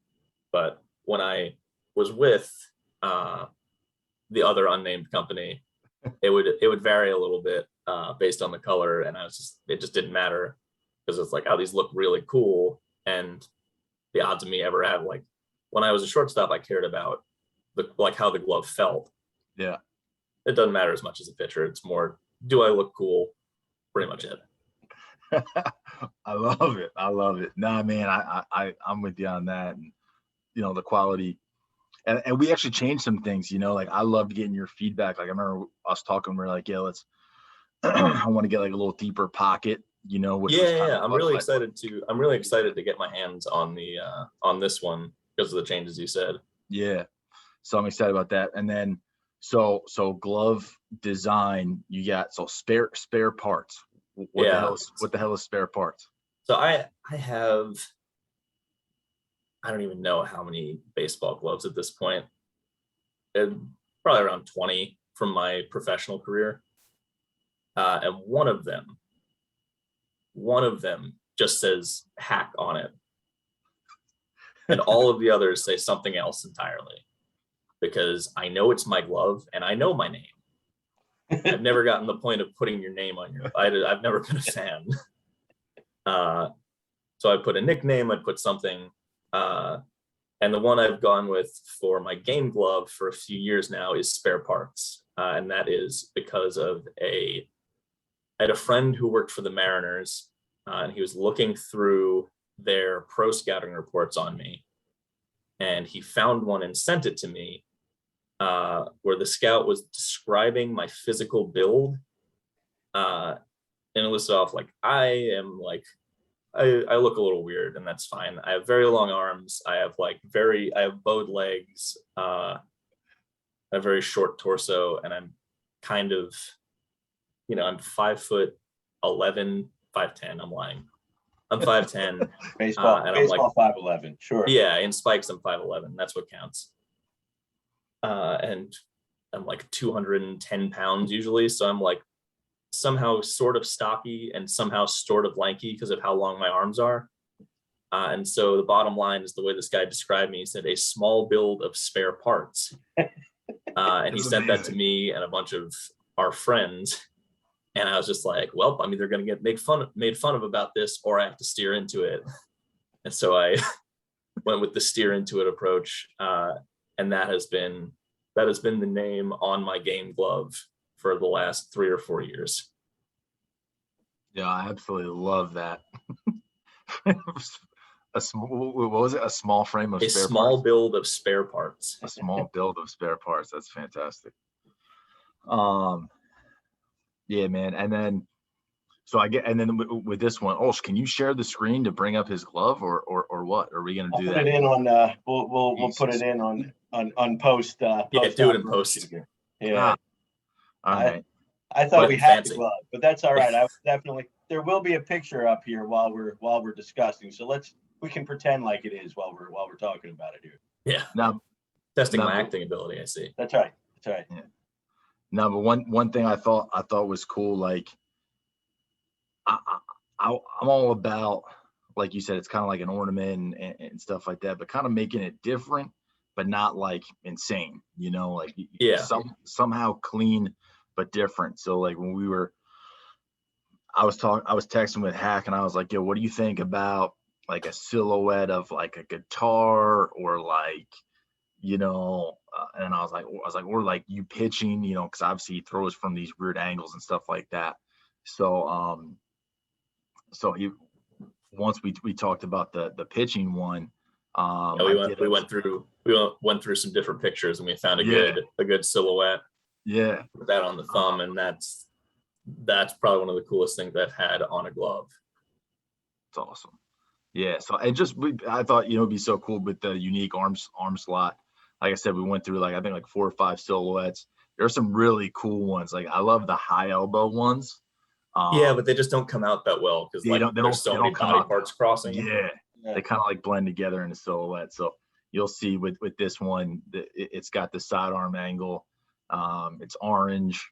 [SPEAKER 5] But when I was with the other unnamed company, it would vary a little bit based on the color, and it just didn't matter because it's like, oh, these look really cool, and the odds of me ever have when I was a shortstop, I cared about how the glove felt.
[SPEAKER 3] Yeah,
[SPEAKER 5] it doesn't matter as much as a pitcher. It's more, do I look cool? Pretty much it.
[SPEAKER 3] I love it. Nah, man, I'm with you on that, and the quality. And we actually changed some things, I loved getting your feedback. Like I remember us talking, we were like, yeah, I want to get a little deeper pocket, which
[SPEAKER 5] I'm really excited to get my hands on on this one because of the changes you said.
[SPEAKER 3] Yeah. So I'm excited about that. And then, so glove design, you got, spare parts. What the hell is spare parts?
[SPEAKER 5] So I have, I don't even know how many baseball gloves at this point. Probably around 20 from my professional career. And one of them just says Hack on it. And all of the others say something else entirely, because I know it's my glove and I know my name. I've never gotten the point of putting your name on I've never been a fan. So I put a nickname, I put something, and the one I've gone with for my game glove for a few years now is spare parts. And that is because of I had a friend who worked for the Mariners, and he was looking through their pro scouting reports on me. And he found one and sent it to me, where the scout was describing my physical build. And it listed off like, I look a little weird, and that's fine. I have very long arms. I have bowed legs, a very short torso, and I'm kind of, I'm 5'11", 5'10". I'm lying. I'm 5'10".
[SPEAKER 6] Baseball,
[SPEAKER 5] and
[SPEAKER 6] baseball 5'11". Sure.
[SPEAKER 5] Yeah, in spikes I'm 5'11". That's what counts. And I'm like 210 pounds usually, so I'm like somehow sort of stocky and somehow sort of lanky because of how long my arms are. And so the bottom line is the way this guy described me. He said a small build of spare parts. And he sent that to me and a bunch of our friends. And I was just like, well, I'm either going to get made fun of about this, or I have to steer into it. And so I went with the steer into it approach. And that has been the name on my game glove for the last 3 or 4 years.
[SPEAKER 3] Yeah, I absolutely love that. What was it? A small frame of spare parts?
[SPEAKER 5] Build of spare parts.
[SPEAKER 3] A small build of spare parts. That's fantastic. Yeah, man. And then with this one, Olsh, can you share the screen to bring up his glove, or what? Are we going to do
[SPEAKER 6] I'll
[SPEAKER 3] that?
[SPEAKER 6] put it in on. We'll put it in on post.
[SPEAKER 5] Yeah, do it in post.
[SPEAKER 6] Yeah.
[SPEAKER 3] All right.
[SPEAKER 6] I thought we had
[SPEAKER 5] fancy.
[SPEAKER 6] the glove, but that's all right. I definitely. There will be a picture up here while we're discussing. So we can pretend like it is while we're talking about it here.
[SPEAKER 5] Yeah.
[SPEAKER 3] Now,
[SPEAKER 5] Testing my acting ability, I see.
[SPEAKER 6] That's right. That's right.
[SPEAKER 3] Yeah. No, but one thing I thought was cool, like I'm all about, like you said, it's kind of like an ornament and stuff like that, but kind of making it different, but not like insane, like somehow clean but different. So like when I was texting with Hack, and I was like, yo, what do you think about like a silhouette of like a guitar, or like, and I was like, or like you pitching, because obviously he throws from these weird angles and stuff like that. So, once we talked about the pitching one,
[SPEAKER 5] we went through some different pictures, and we found a good silhouette.
[SPEAKER 3] Yeah.
[SPEAKER 5] Put that on the thumb, and that's probably one of the coolest things I've had on a glove.
[SPEAKER 3] It's awesome. Yeah. So I thought, it'd be so cool with the unique arm slot. Like I said, we went through I think 4 or 5 silhouettes. There's some really cool ones. Like I love the high elbow ones.
[SPEAKER 5] Yeah, but they just don't come out that well because there's so many body parts crossing.
[SPEAKER 3] Yeah. They kind of blend together in a silhouette. So you'll see with this one, it's got the sidearm angle. It's orange,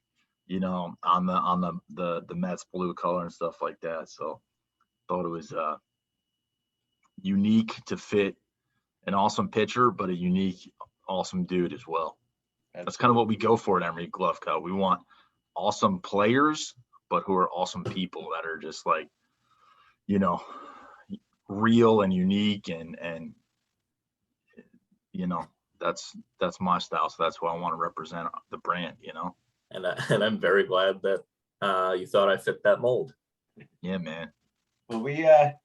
[SPEAKER 3] on the Mets blue color and stuff like that. So thought it was unique to fit an awesome pitcher, but a unique, awesome dude as well. That's kind of what we go for at Emery Glove Co. We want awesome players, but who are awesome people that are just real and unique, and that's my style. So that's why I want to represent the brand,
[SPEAKER 5] And I'm very glad that you thought I fit that mold.
[SPEAKER 3] Yeah, man.
[SPEAKER 6] Well,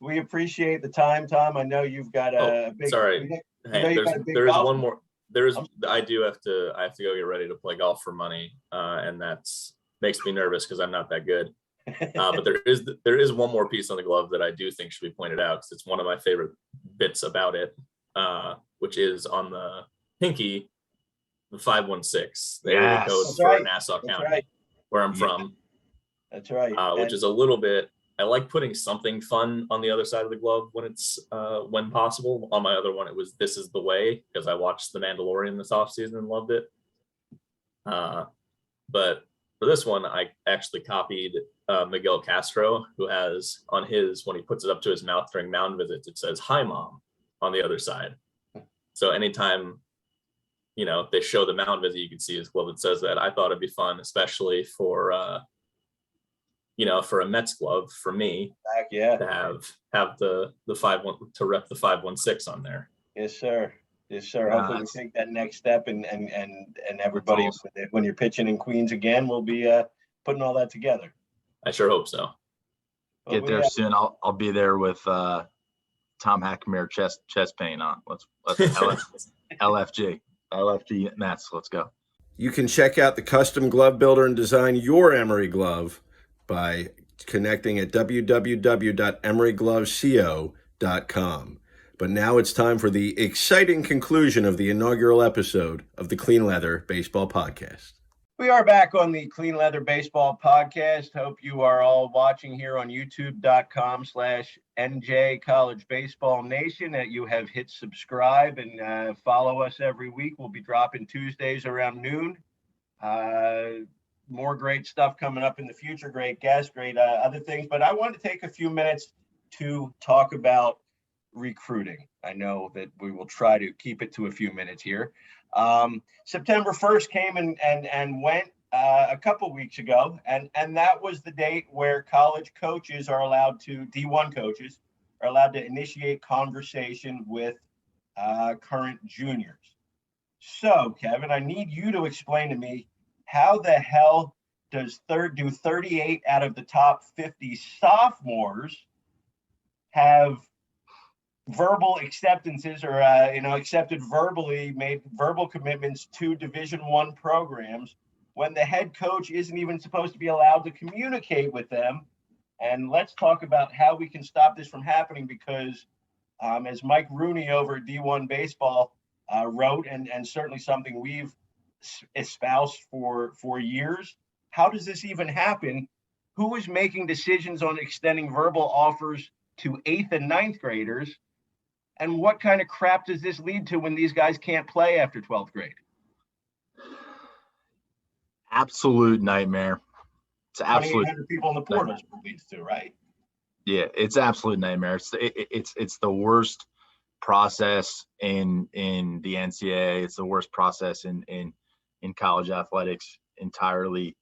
[SPEAKER 6] we appreciate the time, Tom. I know you've got a big.
[SPEAKER 5] Sorry. Hey, there is one more. I have to go get ready to play golf for money, and that's makes me nervous because I'm not that good. But there is one more piece on the glove that I do think should be pointed out, because it's one of my favorite bits about it, which is on the pinky, the 516. The area code for Nassau County, where I'm from.
[SPEAKER 6] That's right.
[SPEAKER 5] Which is a little bit. I like putting something fun on the other side of the glove when it's when possible. On my other one, it was "This Is the Way," because I watched The Mandalorian this offseason and loved it. But for this one, I actually copied Miguel Castro, who has on his, when he puts it up to his mouth during mound visits, it says "Hi, Mom" on the other side. So anytime if they show the mound visit, you can see his glove that says that. I thought it'd be fun, especially for for a Mets glove for me
[SPEAKER 6] Back, yeah.
[SPEAKER 5] to have the 5-1 to rep the 516 on there.
[SPEAKER 6] Yes, sir. Yes, sir.
[SPEAKER 3] Yeah,
[SPEAKER 6] Hopefully we
[SPEAKER 3] that's-
[SPEAKER 6] take that next step and everybody,
[SPEAKER 3] awesome.
[SPEAKER 6] when you're pitching in Queens again, we'll be putting all that together.
[SPEAKER 5] I sure hope so.
[SPEAKER 6] Well,
[SPEAKER 3] Get there soon. I'll be there with Tom Hackimer chest paint on. Let's LFG Mets. Let's go.
[SPEAKER 4] You can check out the custom glove builder and design your Emery glove by connecting at www.emerygloveco.com. But now it's time for the exciting conclusion of the inaugural episode of the Clean Leather Baseball Podcast.
[SPEAKER 2] We are back on the Clean Leather Baseball Podcast. Hope you are all watching here on youtube.com/NJ College Baseball Nation, that you have hit subscribe and follow us every week. We'll be dropping Tuesdays around noon. More great stuff coming up in the future. Great guests, great other things. But I want to take a few minutes to talk about recruiting. I know that we will try to keep it to a few minutes here. September 1st came and went a couple weeks ago, and that was the date where college coaches are allowed to, D1 coaches are allowed to initiate conversation with current juniors. So, Kevin, I need you to explain to me, how the hell do 38 out of the top 50 sophomores have verbal acceptances or accepted verbally, made verbal commitments to Division I programs, when the head coach isn't even supposed to be allowed to communicate with them? And let's talk about how we can stop this from happening, because as Mike Rooney over at D1 Baseball wrote, and certainly something we've espoused for years, how does this even happen? Who is making decisions on extending verbal offers to 8th and 9th graders? And what kind of crap does this lead to when these guys can't play after 12th grade?
[SPEAKER 3] Absolute nightmare. It's absolute.
[SPEAKER 6] 2,800 people in the portals leads to, right?
[SPEAKER 3] Yeah, it's absolute nightmare. It's the worst process in the NCAA. It's the worst process in college athletics entirely.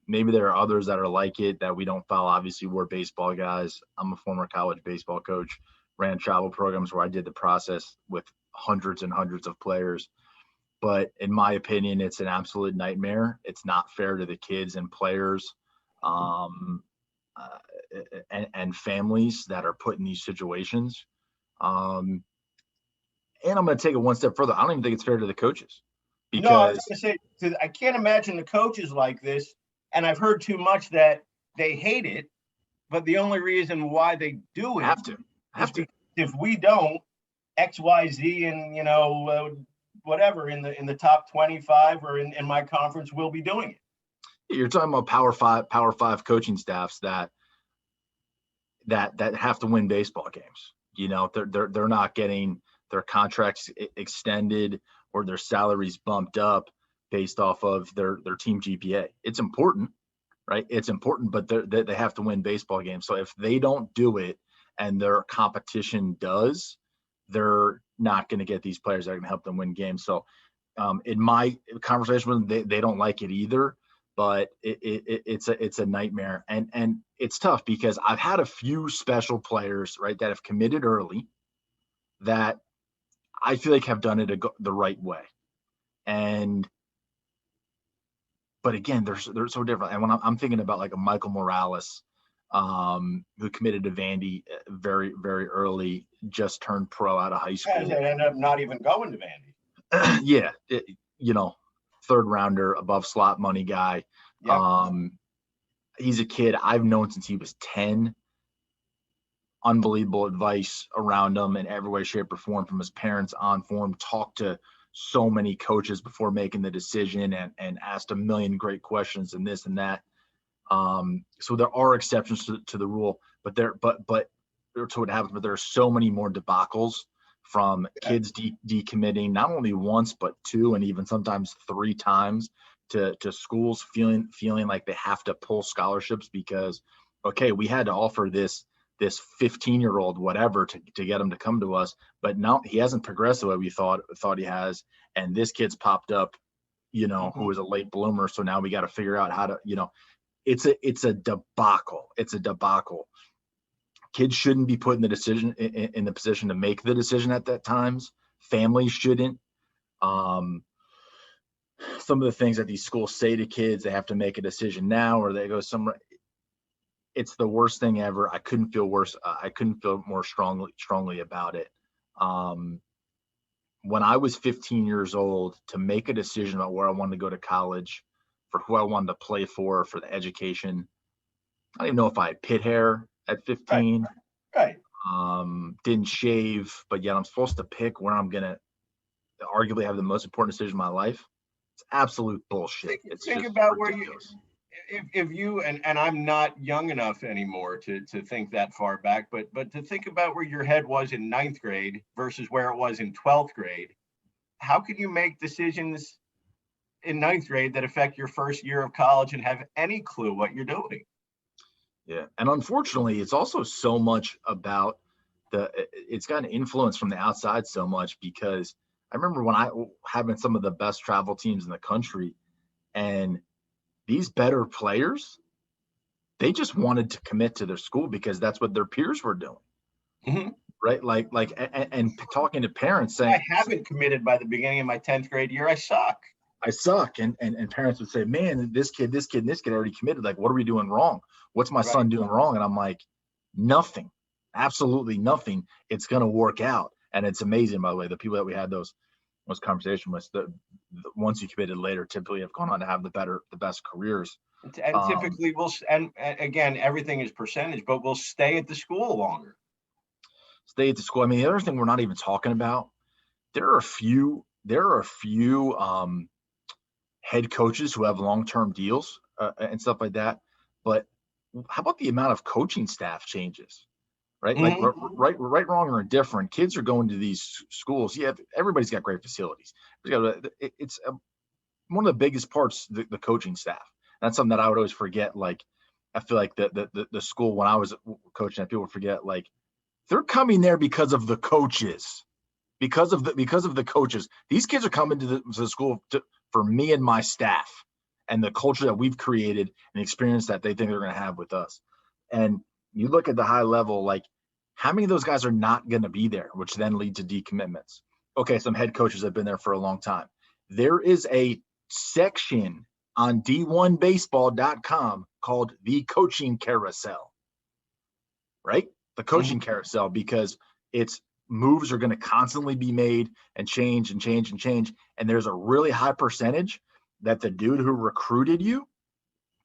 [SPEAKER 3] Maybe there are others that are like it that we don't follow. Obviously, we're baseball guys. I'm a former college baseball coach, ran travel programs where I did the process with hundreds and hundreds of players. But in my opinion, it's an absolute nightmare. It's not fair to the kids and players and families that are put in these situations. And I'm going to take it one step further. I don't even think it's fair to the coaches. Because
[SPEAKER 2] No, I was going to say, I can't imagine the coaches like this. And I've heard too much that they hate it, but the only reason why they do it
[SPEAKER 3] have to.
[SPEAKER 2] if we don't, XYZ and whatever in the top 25 or in my conference will be doing it.
[SPEAKER 3] You're talking about Power Five coaching staffs that have to win baseball games. They're not getting their contracts extended or their salaries bumped up based off of their team GPA. It's important, right? It's important, but they have to win baseball games. So if they don't do it and their competition does, they're not going to get these players that are going to help them win games. So in my conversation with them, they don't like it either, but it's a nightmare. And it's tough because I've had a few special players, right, that have committed early that I feel like have done it the right way. But again, they're so different. And when I'm thinking about like a Michael Morales, who committed to Vandy very, very early, just turned pro out of high school.
[SPEAKER 2] And they ended up not even going to Vandy.
[SPEAKER 3] Yeah. Third rounder, above slot money guy.
[SPEAKER 2] Yep.
[SPEAKER 3] He's a kid I've known since he was 10. Unbelievable advice around him in every way, shape, or form, from his parents on form. Talked to so many coaches before making the decision and asked a million great questions and this and that. So there are exceptions to the rule, but to what happens, but there are so many more debacles from kids decommitting not only once, but 2 and even sometimes 3 times to schools feeling like they have to pull scholarships because, okay, we had to offer this 15-year-old whatever to get him to come to us, but now he hasn't progressed the way we thought he has, and this kid's popped up, who was a late bloomer. So now we got to figure out how to, it's a debacle. It's a debacle. Kids shouldn't be put in the position to make the decision at that times. Families shouldn't. Some of the things that these schools say to kids, they have to make a decision now, or they go somewhere. It's the worst thing ever. I couldn't feel worse. I couldn't feel more strongly about it. When I was 15 years old, to make a decision about where I wanted to go to college, for who I wanted to play for the education, I didn't know if I had pit hair at 15.
[SPEAKER 6] Right.
[SPEAKER 3] Didn't shave, but yet I'm supposed to pick where I'm gonna arguably have the most important decision of my life. It's absolute bullshit.
[SPEAKER 6] Think about ridiculous. If you and I'm not young enough anymore to think that far back, but to think about where your head was in 9th grade versus where it was in 12th grade, how can you make decisions in 9th grade that affect your first year of college and have any clue what you're doing?
[SPEAKER 3] Yeah, and unfortunately, it's also so much about it's got an influence from the outside so much, because I remember when I having some of the best travel teams in the country, and these better players, they just wanted to commit to their school because that's what their peers were doing.
[SPEAKER 6] Mm-hmm.
[SPEAKER 3] Right. And talking to parents saying,
[SPEAKER 6] I haven't committed by the beginning of my 10th grade year. I suck.
[SPEAKER 3] And parents would say, man, this kid already committed. Like, what are we doing wrong? What's my son doing wrong? And I'm like, nothing, absolutely nothing. It's going to work out. And it's amazing, by the way, the people that we had those conversations with, the ones you committed later typically have gone on to have the best careers.
[SPEAKER 6] And typically and again, everything is percentage, but we'll stay at the school longer.
[SPEAKER 3] Stay at the school. I mean, the other thing we're not even talking about, there are a few head coaches who have long-term deals and stuff like that. But how about the amount of coaching staff changes? Right?
[SPEAKER 6] Mm-hmm.
[SPEAKER 3] Like right, wrong, or indifferent, kids are going to these schools. Yeah, everybody's got great facilities. It's one of the biggest parts, the coaching staff. That's something that I would always forget. Like, I feel like the school when I was coaching, people would forget, like, they're coming there because of the coaches, because of the coaches. These kids are coming to the school for me and my staff, and the culture that we've created and the experience that they think they're going to have with us. And you look at the high level, like, how many of those guys are not going to be there, which then lead to decommitments? Okay, some head coaches have been there for a long time. There is a section on D1baseball.com called the coaching carousel, right? The coaching carousel, because it's moves are going to constantly be made and change. And there's a really high percentage that the dude who recruited you,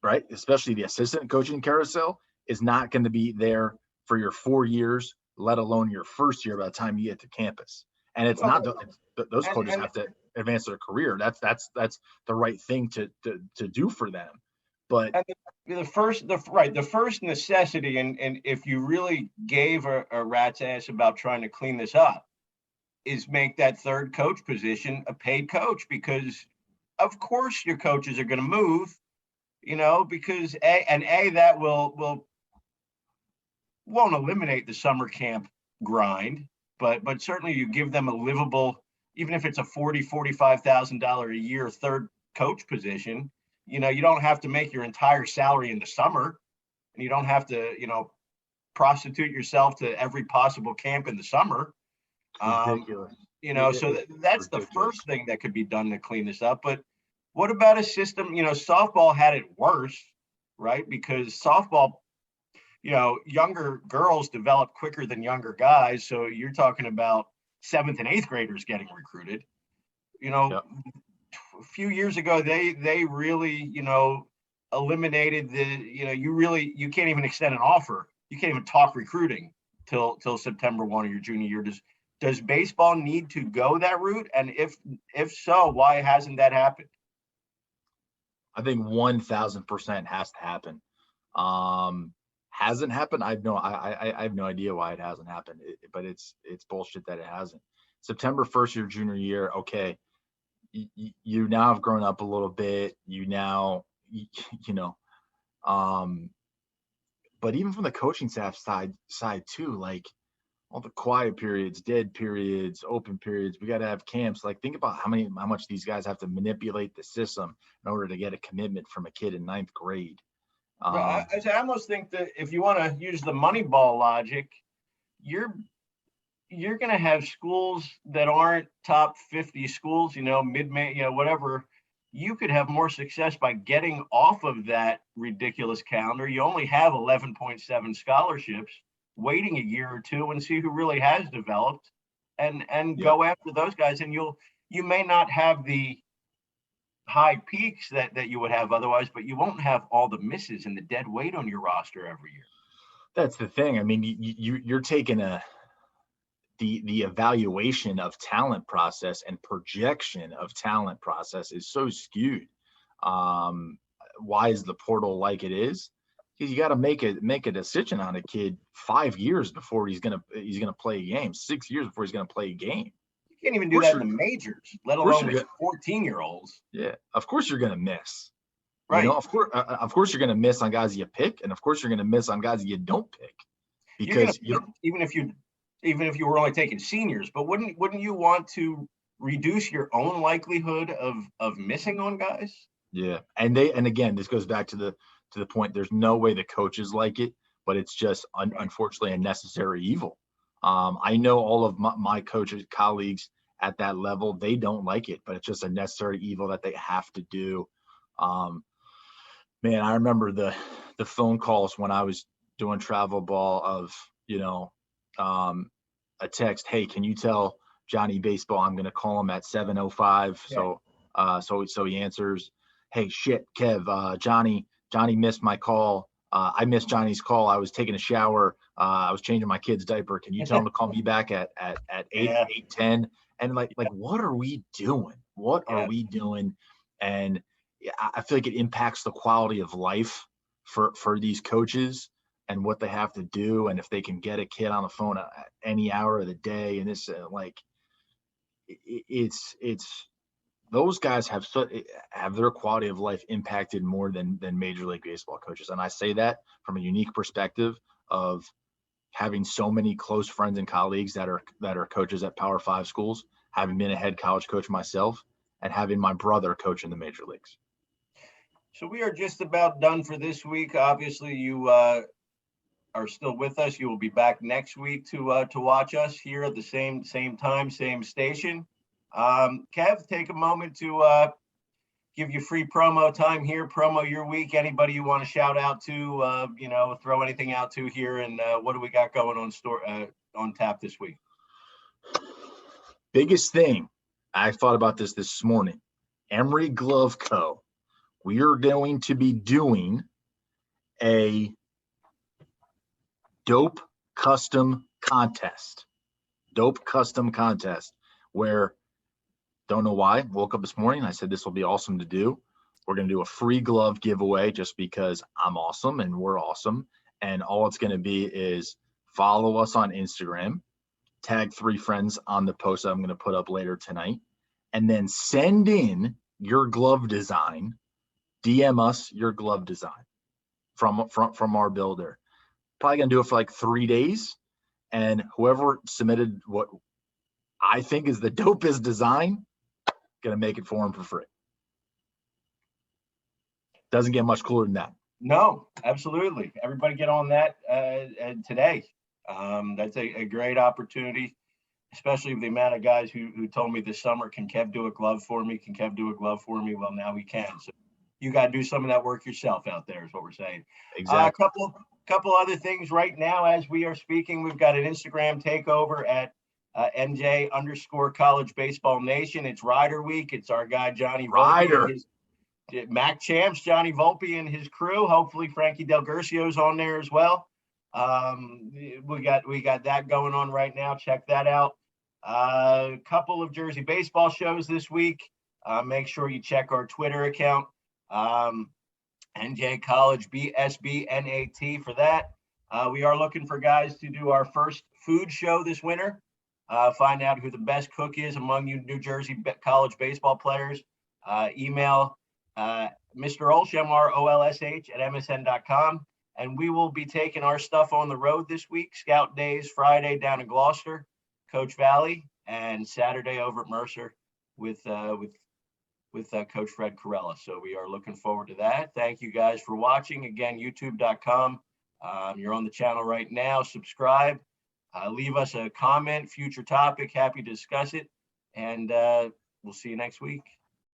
[SPEAKER 3] right, especially the assistant coaching carousel, is not going to be there for your 4 years, let alone your first year by the time you get to campus. And it's not those coaches have to advance their career. That's the right thing to do for them. But
[SPEAKER 6] the first necessity, and if you really gave a rat's ass about trying to clean this up, is make that third coach position a paid coach, because of course your coaches are going to move, because that won't eliminate the summer camp grind, but certainly you give them a livable, even if it's a $45,000 a year third coach position. You don't have to make your entire salary in the summer, and you don't have to, prostitute yourself to every possible camp in the summer.
[SPEAKER 3] ridiculous.
[SPEAKER 6] So that's the first thing that could be done to clean this up. But what about a system? Softball had it worse, right? Because softball, younger girls develop quicker than younger guys. So you're talking about 7th and 8th graders getting recruited.
[SPEAKER 3] Yep.
[SPEAKER 6] A few years ago, they really, eliminated you can't even extend an offer. You can't even talk recruiting till September 1 of your junior year. Does baseball need to go that route? And if so, why hasn't that happened?
[SPEAKER 3] I think 1,000% has to happen. Hasn't happened. I have no idea why it hasn't happened, but it's bullshit that it hasn't. September 1st, your junior year. Okay. You now have grown up a little bit. But even from the coaching staff side too, like, all the quiet periods, dead periods, open periods. We got to have camps. Like, think about how much these guys have to manipulate the system in order to get a commitment from a kid in 9th grade.
[SPEAKER 6] But I almost think that if you want to use the Moneyball logic, you're going to have schools that aren't top 50 schools, mid-May, whatever. You could have more success by getting off of that ridiculous calendar. You only have 11.7 scholarships. Waiting a year or two and see who really has developed, and go after those guys, and you may not have the high peaks that you would have otherwise, but you won't have all the misses and the dead weight on your roster every year.
[SPEAKER 3] That's the thing. I mean, you're taking the evaluation of talent process and projection of talent process is so skewed. Why is the portal like it is? Because you got to make a decision on a kid 5 years before he's gonna play a game, 6 years before he's gonna play a game.
[SPEAKER 6] You can't even do that in the majors, let alone with 14-year-olds.
[SPEAKER 3] Yeah, of course you're gonna miss.
[SPEAKER 6] Right.
[SPEAKER 3] Of course you're gonna miss on guys you pick, and of course you're gonna miss on guys you don't pick. Because
[SPEAKER 6] even if you were only taking seniors, but wouldn't you want to reduce your own likelihood of missing on guys?
[SPEAKER 3] Yeah, and again, this goes back to the point. There's no way the coaches like it, but it's just unfortunately a necessary evil. I know all of my coaches, colleagues at that level, they don't like it, but it's just a necessary evil that they have to do. Man, I remember the phone calls when I was doing travel ball of, a text, hey, can you tell Johnny Baseball I'm going to call him at 7:05? Yeah. So he answers, hey, shit, Kev, Johnny missed my call. I missed Johnny's call. I was taking a shower. I was changing my kid's diaper. Can you tell him to call me back at 8:10? And like, what are we doing? What are we doing? And I feel like it impacts the quality of life for these coaches and what they have to do. And if they can get a kid on the phone at any hour of the day, and this it's those guys have their quality of life impacted more than Major League Baseball coaches. And I say that from a unique perspective of having so many close friends and colleagues that are coaches at Power 5 schools, having been a head college coach myself, and having my brother coach in the major leagues.
[SPEAKER 6] So we are just about done for this week. Obviously, you are still with us. You will be back next week to watch us here at the same time, same station. Kev, take a moment to give you free promo time here, promo your week. Anybody you want to shout out to, throw anything out to here, and what do we got going on tap this week?
[SPEAKER 3] Biggest thing, I thought about this morning. Emery Glove Co. We are going to be doing a dope custom contest where, don't know why, woke up this morning, I said this will be awesome to do. We're going to do a free glove giveaway just because I'm awesome and we're awesome. And all it's going to be is follow us on Instagram, tag 3 friends on the post that I'm going to put up later tonight, and then send in your glove design. DM us your glove design from our builder. Probably going to do it for like 3 days. And whoever submitted what I think is the dopest design, going to make it for him for free. Doesn't get much cooler than that.
[SPEAKER 6] No, absolutely. Everybody get on that today. That's a great opportunity, especially with the amount of guys who told me this summer, can Kev do a glove for me? Can Kev do a glove for me? Well, now we can. So you got to do some of that work yourself out there is what we're saying.
[SPEAKER 3] Exactly.
[SPEAKER 6] A couple other things right now as we are speaking. We've got an Instagram takeover at NJ_College Baseball Nation. It's Rider Week. It's our guy Johnny
[SPEAKER 3] Rider.
[SPEAKER 6] Mac Champs, Johnny Volpe and his crew. Hopefully Frankie Del Guercio's on there as well. We got that going on right now. Check that out. A couple of Jersey baseball shows this week. Make sure you check our Twitter account. NJ College BSBNAT for that. We are looking for guys to do our first food show this winter. Find out who the best cook is among you New Jersey college baseball players. Email Mr. Olsh, MROLSH at MSN.com.
[SPEAKER 2] And we will be taking our stuff on the road this week. Scout days, Friday down in Gloucester, Coach Valley, and Saturday over at Mercer with Coach Fred Corella. So we are looking forward to that. Thank you guys for watching. Again, youtube.com. You're on the channel right now. Subscribe. Leave us a comment, future topic. Happy to discuss it. And we'll see you next week.